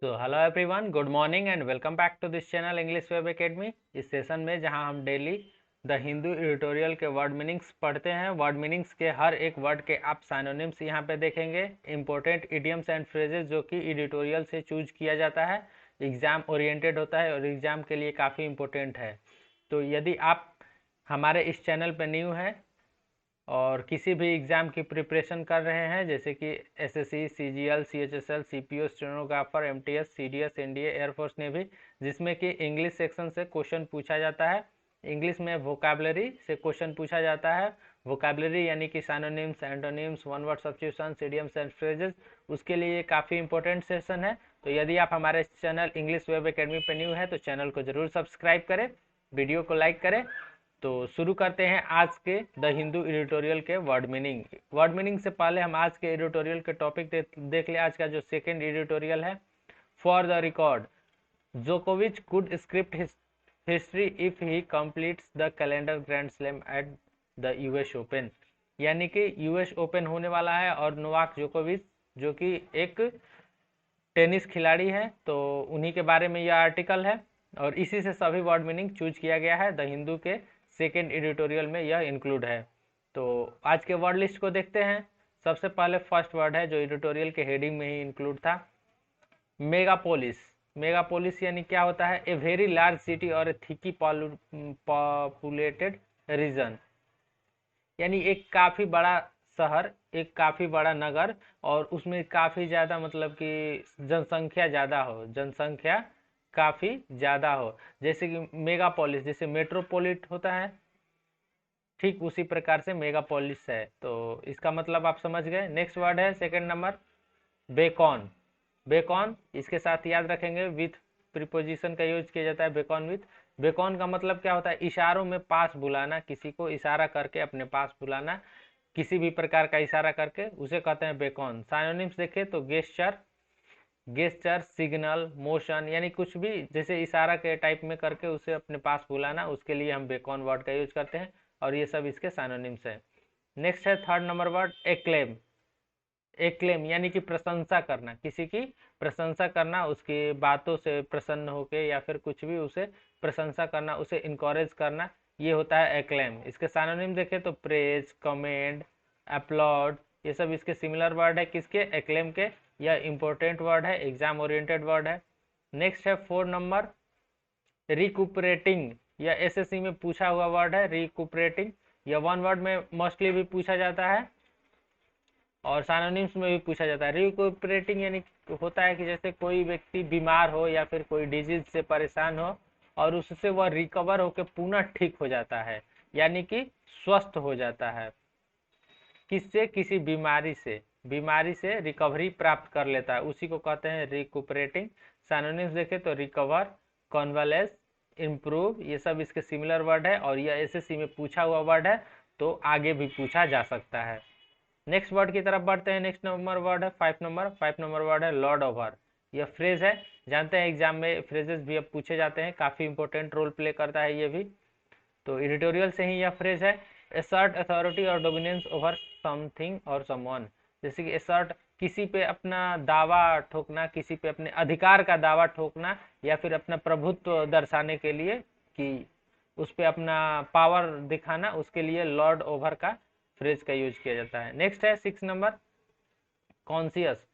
तो hello everyone, good morning and welcome back to this channel English web academy. इस session में जहां हम डेली द हिंदू एडिटोरियल के वर्ड मीनिंग्स पढ़ते हैं, वर्ड मीनिंग्स के हर एक वर्ड के आप साइनोनिम्स यहां पे देखेंगे, इंपॉर्टेंट इडियम्स एंड फ्रेजेस जो कि एडिटोरियल से चूज किया जाता है, एग्जाम ओरिएंटेड होता है और एग्जाम के लिए काफ़ी इंपॉर्टेंट है। तो यदि आप हमारे इस चैनल पर न्यू हैं और किसी भी एग्ज़ाम की प्रिपरेशन कर रहे हैं, जैसे कि SSC, CGL, CHSL, CPO, stenographer, MTS, CDS, NDA, air force navy, जिसमें कि इंग्लिश सेक्शन से क्वेश्चन पूछा जाता है, इंग्लिश में वोकैबुलरी से क्वेश्चन पूछा जाता है। वोकैबुलरी यानी कि synonyms, antonyms, one word substitutions, idioms and phrases, उसके लिए काफ़ी इंपॉर्टेंट सेशन है। तो यदि आप हमारे चैनल इंग्लिश वेब एकेडमी पर न्यू है तो चैनल को जरूर सब्सक्राइब करें, वीडियो को लाइक करें। तो शुरू करते हैं आज के द हिंदू एडिटोरियल के वर्ड मीनिंग। वर्ड मीनिंग से पहले हम आज के एडिटोरियल के टॉपिक देख ले। आज का जो सेकंड एडिटोरियल है, फॉर द रिकॉर्ड, जोकोविच could script history if he completes the calendar grand slam at the US open. यानी कि यूएस ओपन होने वाला है और नोवाक जोकोविच जो कि एक टेनिस खिलाड़ी है, तो उन्हीं के बारे में यह आर्टिकल है और इसी से सभी वर्ड मीनिंग चूज किया गया है। द हिंदू के सेकेंड एडिटोरियल में यह इंक्लूड है। तो आज के वर्ड लिस्ट को देखते हैं। सबसे पहले फर्स्ट वर्ड है जो एडिटोरियल के हेडिंग में ही इंक्लूड था, मेगापोलिस। मेगापोलिस यानी क्या होता है? ए वेरी लार्ज सिटी और ए थिकी पॉपुलेटेड रीजन, यानी एक काफ़ी बड़ा शहर, एक काफ़ी बड़ा नगर और उसमें काफ़ी ज़्यादा मतलब कि जनसंख्या ज़्यादा हो, जनसंख्या काफ़ी ज़्यादा हो। जैसे कि मेगापोलिस, जैसे मेट्रोपोलिट होता है, ठीक उसी प्रकार से मेगापोलिस है। तो इसका मतलब आप समझ गए। नेक्स्ट वर्ड है सेकंड नंबर, बेकॉन। बेकॉन, इसके साथ याद रखेंगे विथ प्रीपोजिशन का यूज किया जाता है, बेकॉन विथ। बेकॉन का मतलब क्या होता है? इशारों में पास बुलाना, किसी को इशारा करके अपने पास बुलाना, किसी भी प्रकार का इशारा करके उसे कहते हैं बेकॉन। साइनोनिम्स देखें तो गेस्चर, गेस्चर, सिग्नल, मोशन, यानी कुछ भी जैसे इशारा के टाइप में करके उसे अपने पास बुलाना, उसके लिए हम बेकॉन वर्ड का यूज करते हैं और ये सब इसके साइनोनिम्स हैं। नेक्स्ट है third number word, acclaim. Acclaim यानी कि प्रशंसा करना, किसी की प्रशंसा करना, उसकी बातों से प्रसन्न होके या फिर कुछ भी उसे प्रशंसा करना, उसे इनकरेज करना, ये होता है एक्लेम। इसके सिनोनिम देखें तो प्रेज, कमेंड, अपलॉड, ये सब इसके सिमिलर वर्ड है किसके? एक्लेम के। यह इंपॉर्टेंट वर्ड है, एग्जाम ओरिएंटेड वर्ड है। नेक्स्ट है 4 नंबर, रिकुपरेटिंग। यह एसएससी में पूछा हुआ वर्ड है, रिकुपरेटिंग। यह वन वर्ड में मोस्टली भी पूछा जाता है और साइनोनिम्स में भी पूछा जाता है। रिकुपरेटिंग यानी होता है कि जैसे कोई व्यक्ति बीमार हो या फिर कोई डिजीज से परेशान हो और उससे वह रिकवर होकर पुनः ठीक हो जाता है, यानी कि स्वस्थ हो जाता है। किससे? किसी बीमारी से, बीमारी से रिकवरी प्राप्त कर लेता है, उसी को कहते हैं रिकुपरेटिंग। साइनोनिम्स देखें तो रिकवर, कॉन्वालेस, इम्प्रूव, ये सब इसके सिमिलर वर्ड है और यह एसएससी में पूछा हुआ वर्ड है, तो आगे भी पूछा जा सकता है। नेक्स्ट वर्ड की तरफ बढ़ते हैं। नेक्स्ट नंबर वर्ड है 5 नंबर। 5 नंबर वर्ड है लॉर्ड ओवर। यह फ्रेज है, जानते हैं एग्जाम में फ्रेजेस भी अब पूछे जाते हैं, काफी इंपॉर्टेंट रोल प्ले करता है ये भी। तो एडिटोरियल से ही यह फ्रेज है, असर्ट अथॉरिटी और डोमिनेंस ओवर समथिंग और समवन। जैसे कि असर्ट, किसी पे अपना दावा ठोकना, किसी पे अपने अधिकार का दावा ठोकना या फिर अपना प्रभुत्व दर्शाने के लिए कि उस पे अपना पावर दिखाना, उसके लिए लॉर्ड ओवर का फ्रेज का यूज किया जाता है। नेक्स्ट है 6 नंबर, कॉन्सियस।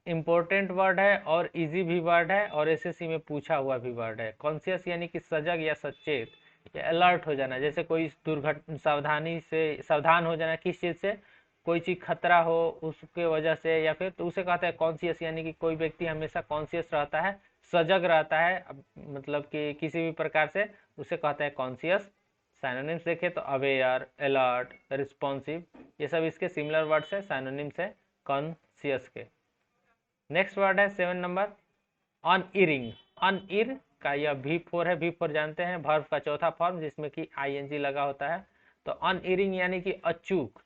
इंपॉर्टेंट वर्ड है और इजी भी वर्ड है और एसएससी में पूछा हुआ भी वर्ड है। कॉन्सियस यानी कि सजग या सचेत या अलर्ट हो जाना, जैसे कोई दुर्घटना, सावधानी से सावधान हो जाना, किस चीज से? कोई चीज खतरा हो उसके वजह से या फिर, तो उसे कहते हैं कॉन्सियस। यानी कि कोई व्यक्ति हमेशा कॉन्सियस रहता है, सजग रहता है, मतलब कि किसी भी प्रकार से, उसे कहते हैं कॉन्सियस। साइनोनिम्स देखें तो अवेयर, अलर्ट, रिस्पॉन्सिव, ये सब इसके सिमिलर वर्ड्स है, साइनोनिम्स है कॉन्सियस के। नेक्स्ट वर्ड है 7 नंबर, अनइरिंग। अनइर का यह V4 है। V4 जानते हैं वर्ब का चौथा फॉर्म जिसमें कि ing लगा होता है। तो अनइरिंग यानी कि अचूक,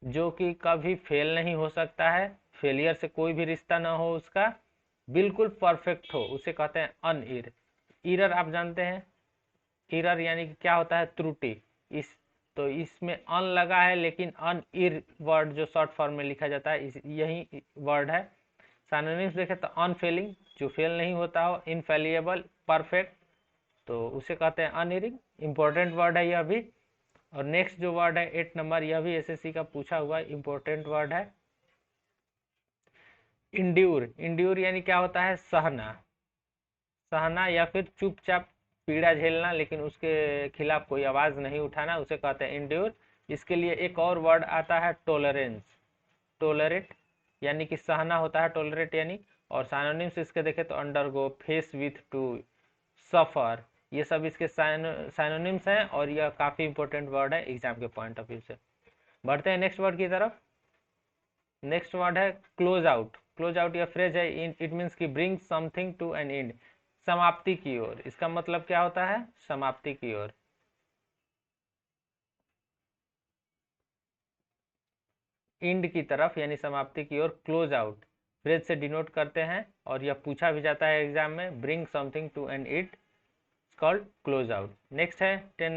जो कि कभी फेल नहीं हो सकता है, फेलियर से कोई भी रिश्ता ना हो उसका, बिल्कुल परफेक्ट हो, उसे कहते हैं अनइर। इरर आप जानते हैं, इरर यानी कि क्या होता है? त्रुटि। इस तो इसमें अन लगा है लेकिन अनइर वर्ड जो शॉर्ट फॉर्म में लिखा जाता है यही वर्ड है। सिनोनिम्स देखें तो अनफेलिंग, जो फेल नहीं होता हो, इनफेलिएबल, परफेक्ट, तो उसे कहते हैं अनएरिंग। इंपॉर्टेंट वर्ड है यह भी। और नेक्स्ट जो वर्ड है 8 नंबर, यह भी एसएससी का पूछा हुआ इंपॉर्टेंट वर्ड है, इंड्यूर। इंड्यूर यानी क्या होता है? सहना। सहना या फिर चुपचाप पीड़ा झेलना, लेकिन उसके खिलाफ कोई आवाज नहीं उठाना, उसे कहते हैं इंड्यूर। इसके लिए एक और वर्ड आता है टोलरेंस। टोलरेट यानी कि सहना होता है, टोलरेट यानी। और साइनोनिम्स इसके देखें तो undergo, face with, to, suffer, ये सब इसके साइनोनिम्स हैं, और यह काफी इंपॉर्टेंट वर्ड है एग्जाम के पॉइंट ऑफ व्यू से। बढ़ते हैं नेक्स्ट वर्ड की तरफ। नेक्स्ट वर्ड है क्लोज आउट। क्लोज आउट यह फ्रेज है, इट मीन्स कि bring something to an end, समाप्ति की ओर। इसका मतलब क्या होता है? समाप्ति की ओर। एंड की तरफ यानी समाप्ति की ओर क्लोज आउट फ्रेज से डिनोट करते हैं, और यह पूछा भी जाता है एग्जाम में, bring something to an it called close out. Next है 10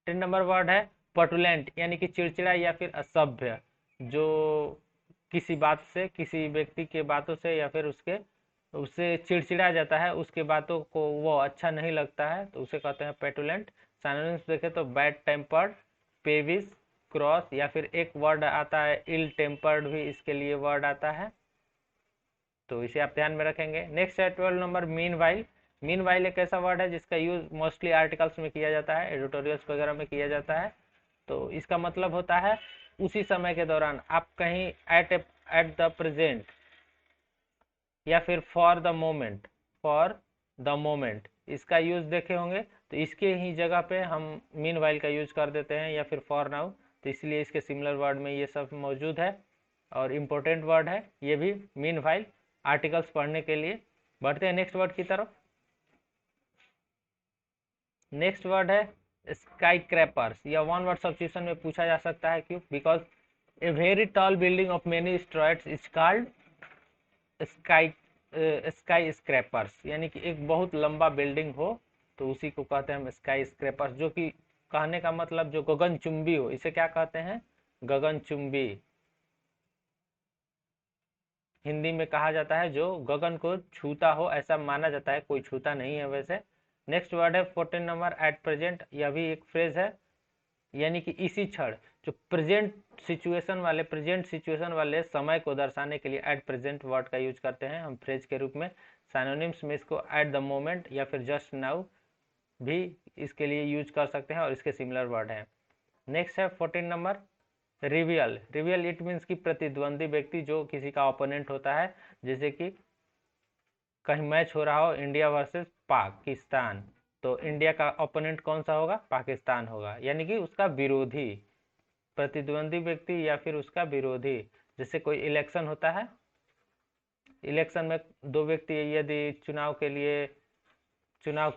नंबर वर्ड है पटुलेंट, यानी कि चिड़चिड़ा या फिर असभ्य, जो किसी बात से, किसी व्यक्ति के बातों से या फिर उससे चिड़चिड़ा जाता है, उसके बातों को वो अच्छा नहीं लगता है, तो उसे कहते हैं पेटुलेंट। सिनोनिम्स देखें तो बैड टेम्पर्ड, पेविस, क्रॉस, या फिर एक वर्ड आता है इल टेम्पर्ड, भी इसके लिए वर्ड आता है, तो इसे आप ध्यान में रखेंगे। नेक्स्ट है 12 number mean while. Mean while एक ऐसा वर्ड है जिसका यूज मोस्टली आर्टिकल्स में किया जाता है, एडिटोरियल्स वगैरह में किया जाता है। तो इसका मतलब होता है उसी समय के दौरान, आप कहीं एट द प्रेजेंट, या फिर for the moment, for the moment, इसका यूज देखे होंगे, तो इसके ही जगह पे हम मीन वाइल का यूज कर देते हैं, या फिर फॉर नाउ, तो इसलिए इसके सिमिलर वर्ड में ये सब मौजूद है, और इम्पोर्टेंट वर्ड है ये भी, मीन वाइल, आर्टिकल्स पढ़ने के लिए। बढ़ते हैं नेक्स्ट वर्ड की तरफ। नेक्स्ट वर्ड है स्काई क्रैपर्स, या वन वर्ड सब्स्टिट्यूशन में पूछा जा सकता है, क्यों? Because a very tall building of many strata is called sky skyscrapers, यानी कि एक बहुत लंबा बिल्डिंग हो तो उसी को कहते हैं हम स्काई स्क्रैपर्स, जो कि कहने का मतलब जो गगनचुंबी हो, इसे क्या कहते हैं? गगनचुंबी। हिंदी में कहा जाता है जो गगन को छूता हो, ऐसा माना जाता है, कोई छूता नहीं है वैसे। नेक्स्ट वर्ड है 14 नंबर एट प्रेजेंट, यह भी एक फ्रेज है, यानी कि इसी क्षण, जो प्रेजेंट सिचुएशन वाले समय को दर्शाने के लिए एट प्रेजेंट वर्ड का यूज करते हैं हम फ्रेज के रूप में। साइनोनिम्स में इसको एट द मोमेंट या फिर जस्ट नाउ भी इसके लिए यूज कर सकते हैं, और इसके सिमिलर वर्ड हैं। नेक्स्ट है 14 नंबर रिवियल। रिवियल इट मीन्स कि प्रतिद्वंदी व्यक्ति, जो किसी का ओपोनेंट होता है, जैसे कि कहीं मैच हो रहा हो इंडिया वर्सेस पाकिस्तान, तो इंडिया का ओपोनेंट कौन सा होगा? पाकिस्तान होगा, यानी कि उसका विरोधी, प्रतिद्वंदी व्यक्ति या फिर उसका विरोधी। जैसे कोई इलेक्शन होता है, इलेक्शन में दो व्यक्ति यदि चुनाव के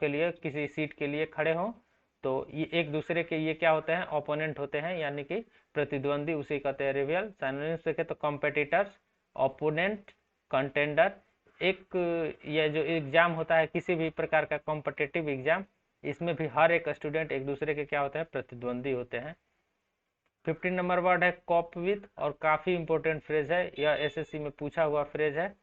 लिए किसी सीट के लिए खड़े हों, तो ये एक दूसरे के ये क्या होते हैं? ओपोनेंट होते हैं, यानी कि प्रतिद्वंदी, उसे कहते हैं रिवियल। सिनोनिम्स देखें तो कॉम्पिटिटर्स, ओपोनेंट, कंटेंडर। एक ये जो एग्जाम होता है किसी भी प्रकार का कॉम्पिटिटिव एग्जाम, इसमें भी हर एक स्टूडेंट एक दूसरे के क्या होते हैं? प्रतिद्वंदी होते हैं। 15 नंबर वर्ड है कॉप विथ, और काफी इंपॉर्टेंट फ्रेज है, यह एसएससी में पूछा हुआ फ्रेज है।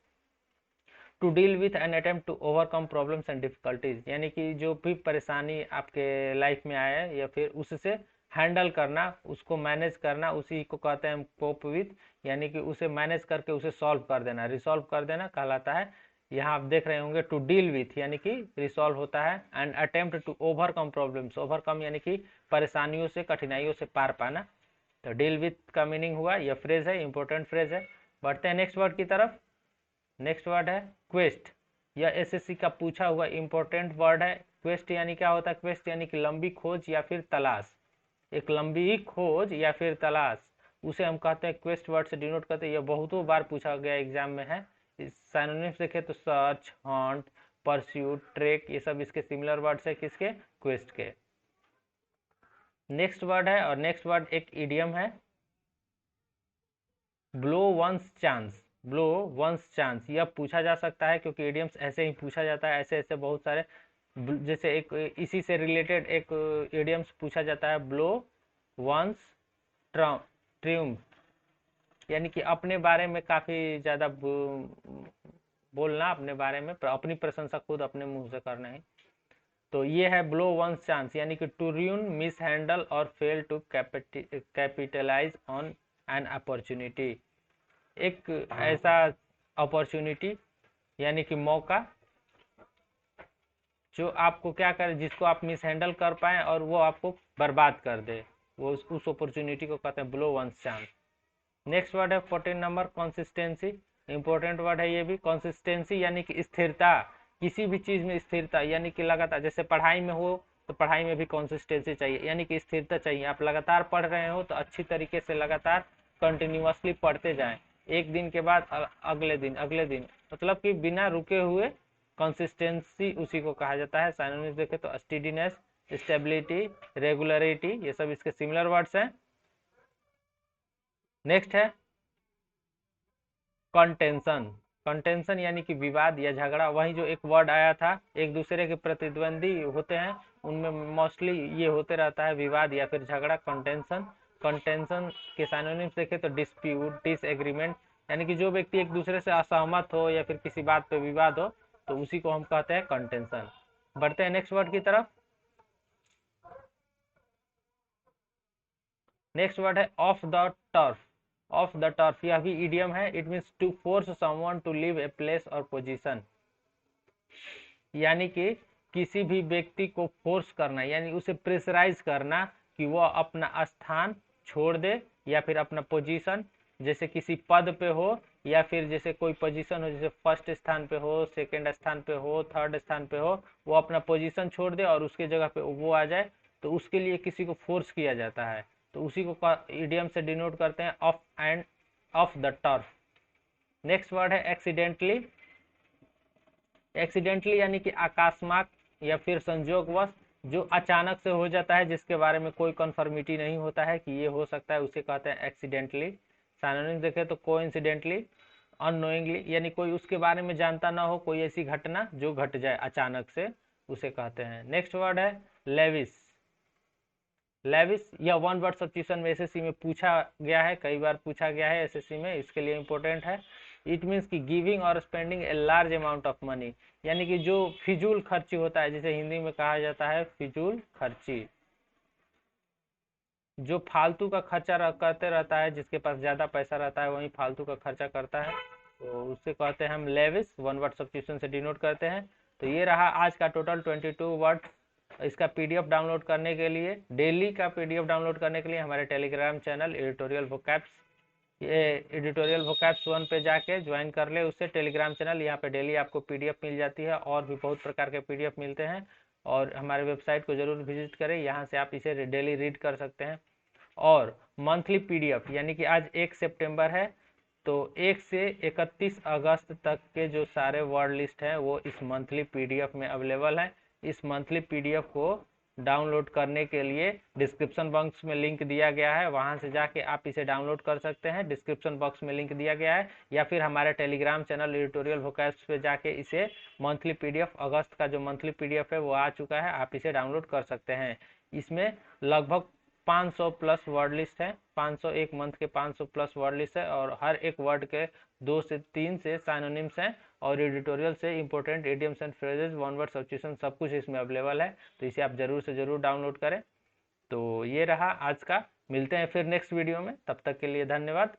To deal with an attempt to overcome problems and difficulties, यानी कि जो भी परेशानी आपके लाइफ में आए या फिर उससे हैंडल करना, उसको मैनेज करना, उसी को कहते हैं कोप विथ, यानी कि उसे मैनेज करके उसे सॉल्व कर देना, रिसॉल्व कर देना कहलाता है। यहाँ आप देख रहे होंगे टू डील विथ यानी कि रिसॉल्व होता है, and attempt to overcome problems, overcome यानी कि परेशानियों से, कठिनाइयों से पार पाना, तो डील विथ का मीनिंग हुआ, यह फ्रेज है, इंपॉर्टेंट फ्रेज है। बढ़ते हैं नेक्स्ट वर्ड की तरफ। नेक्स्ट वर्ड है क्वेस्ट, यह एसएससी का पूछा हुआ इंपॉर्टेंट वर्ड है। क्वेस्ट यानी क्या होता है? क्वेस्ट यानी कि लंबी खोज या फिर तलाश, एक लंबी खोज या फिर तलाश, उसे हम कहते हैं क्वेस्ट वर्ड से डिनोट करते हैं। यह बहुतों बार पूछा गया एग्जाम में है। सिनोनिम्स देखें तो सर्च, हंट, परस्यूट, ट्रैक, ये सब इसके सिमिलर वर्ड्स है, किसके? क्वेस्ट के। नेक्स्ट वर्ड है, और नेक्स्ट वर्ड एक इडियम है, blow one's chance. Blow one's chance, यह पूछा जा सकता है, क्योंकि इडियम्स ऐसे ही पूछा जाता है, ऐसे ऐसे बहुत सारे। जैसे एक इसी से रिलेटेड एक इडियम्स पूछा जाता है, ब्लो वंस ट्रिम्फ, यानी कि अपने बारे में काफ़ी ज़्यादा बोलना, अपने बारे में अपनी प्रशंसा खुद अपने मुंह से करना है। तो ये है ब्लो वंस चांस, यानी कि टू रूइन, मिस हैंडल और fail to capitalize on an opportunity. एक ऐसा अपॉर्चुनिटी यानी कि मौका जो आपको क्या करे, जिसको आप मिस हैंडल कर पाए और वो आपको बर्बाद कर दे, वो उस अपॉर्चुनिटी को कहते हैं blow one's chance. Next word है 14 नंबर कंसिस्टेंसी। इंपॉर्टेंट वर्ड है ये भी। कंसिस्टेंसी यानी कि स्थिरता, किसी भी चीज में स्थिरता, यानी कि लगातार, जैसे पढ़ाई में हो तो पढ़ाई में भी कंसिस्टेंसी चाहिए, यानी कि स्थिरता चाहिए। आप लगातार पढ़ रहे हो तो अच्छी तरीके से लगातार कंटिन्यूअसली पढ़ते जाएं, एक दिन के बाद अगले दिन अगले दिन, मतलब कि बिना रुके हुए। कंसिस्टेंसी उसी को कहा जाता है। साइनोनिम्स देखें तो स्टेडीनेस, स्टेबिलिटी, रेगुलरिटी, ये सब इसके सिमिलर वर्ड्स हैं। नेक्स्ट है कंटेंशन। कंटेंशन यानी कि विवाद या झगड़ा। वही जो एक वर्ड आया था, एक दूसरे के प्रतिद्वंदी होते हैं, उनमें मोस्टली ये होते रहता है, विवाद या फिर झगड़ा, कंटेंशन। कंटेंशन के सिनोनिम्स देखें तो डिस्प्यूट, डिसएग्रीमेंट, यानी कि जो व्यक्ति एक दूसरे से असहमत हो या फिर किसी बात पे विवाद हो तो उसी को हम कहते हैं कंटेंशन। बढ़ते हैं नेक्स्ट वर्ड की तरफ। नेक्स्ट वर्ड है off the turf. Off the turf यह भी इडियम है। It means to force someone to leave a place और पोजीशन, यानी कि किसी भी व्यक्ति को फोर्स करना, यानी उसे प्रेशराइज करना कि वह अपना स्थान छोड़ दे या फिर अपना पोजीशन, जैसे किसी पद पे हो या फिर जैसे कोई पोजीशन हो, जैसे फर्स्ट स्थान पे हो, सेकंड स्थान पे हो, थर्ड स्थान पे हो, वो अपना पोजीशन छोड़ दे और उसके जगह पे वो आ जाए, तो उसके लिए किसी को फोर्स किया जाता है, तो उसी को इडियम से डिनोट करते हैं of end of the turf. Next word है एक्सीडेंटली। एक्सीडेंटली यानी कि आकस्मिक या फिर संजोगवश, जो अचानक से हो जाता है, जिसके बारे में कोई कन्फर्मिटी नहीं होता है कि ये हो सकता है, उसे कहते हैं एक्सीडेंटली। सिनोनिम्स देखें तो कोइंसिडेंटली, अननोइंगली, यानी कोई उसके बारे में जानता ना हो, कोई ऐसी घटना जो घट जाए अचानक से, उसे कहते हैं। नेक्स्ट वर्ड है लेविस। लेविस यह वन वर्ड सब्स्टिट्यूशन में एसएससी में पूछा गया है, कई बार पूछा गया है एसएससी में, इसके लिए इंपॉर्टेंट है। इट मीन्स कि गिविंग और spending a large amount of money, यानी कि जो फिजूल खर्ची होता है, जिसे हिंदी में कहा जाता है फिजूल खर्ची, जो फालतू का खर्चा करते रहता है, जिसके पास ज्यादा पैसा रहता है वही फालतू का खर्चा करता है, तो उससे कहते हैं हम लेविस, वन वर्ड सब्स्टिट्यूशन से डिनोट करते हैं। तो ये रहा आज का टोटल 22 वर्ड। इसका पीडीएफ डाउनलोड करने के लिए, डेली का पीडीएफ डाउनलोड करने के लिए हमारे टेलीग्राम चैनल एडिटोरियल वोकैब्स, ये एडिटोरियल वोकैब्स 1 पे जाके ज्वाइन कर ले उससे टेलीग्राम चैनल। यहाँ पे डेली आपको पीडीएफ मिल जाती है और भी बहुत प्रकार के पीडीएफ मिलते हैं, और हमारे वेबसाइट को जरूर विजिट करें, यहाँ से आप इसे डेली रीड कर सकते हैं। और मंथली पीडीएफ, यानी कि आज 1 सितंबर है, तो 1 से 31 अगस्त तक के जो सारे वर्ड लिस्ट हैं वो इस मंथली पीडीएफ में अवेलेबल है। इस मंथली पीडीएफ को डाउनलोड करने के लिए डिस्क्रिप्शन बॉक्स में लिंक दिया गया है, वहां से जाके आप इसे डाउनलोड कर सकते हैं, डिस्क्रिप्शन बॉक्स में लिंक दिया गया है, या फिर हमारे टेलीग्राम चैनल एडिटोरियल वोकैब्स पे जाके इसे मंथली पीडीएफ, अगस्त का जो मंथली पीडीएफ है वो आ चुका है, आप इसे डाउनलोड कर सकते हैं। इसमें लगभग 500 प्लस वर्ड लिस्ट है, 500 एक मंथ के 500 प्लस वर्ड लिस्ट है, और हर एक वर्ड के 2 से 3 से साइनोनिम्स हैं, और एडिटोरियल से important idioms and phrases, one word substitution, सब कुछ इसमें अवेलेबल है, तो इसे आप जरूर से जरूर डाउनलोड करें। तो ये रहा आज का, मिलते हैं फिर नेक्स्ट वीडियो में, तब तक के लिए धन्यवाद।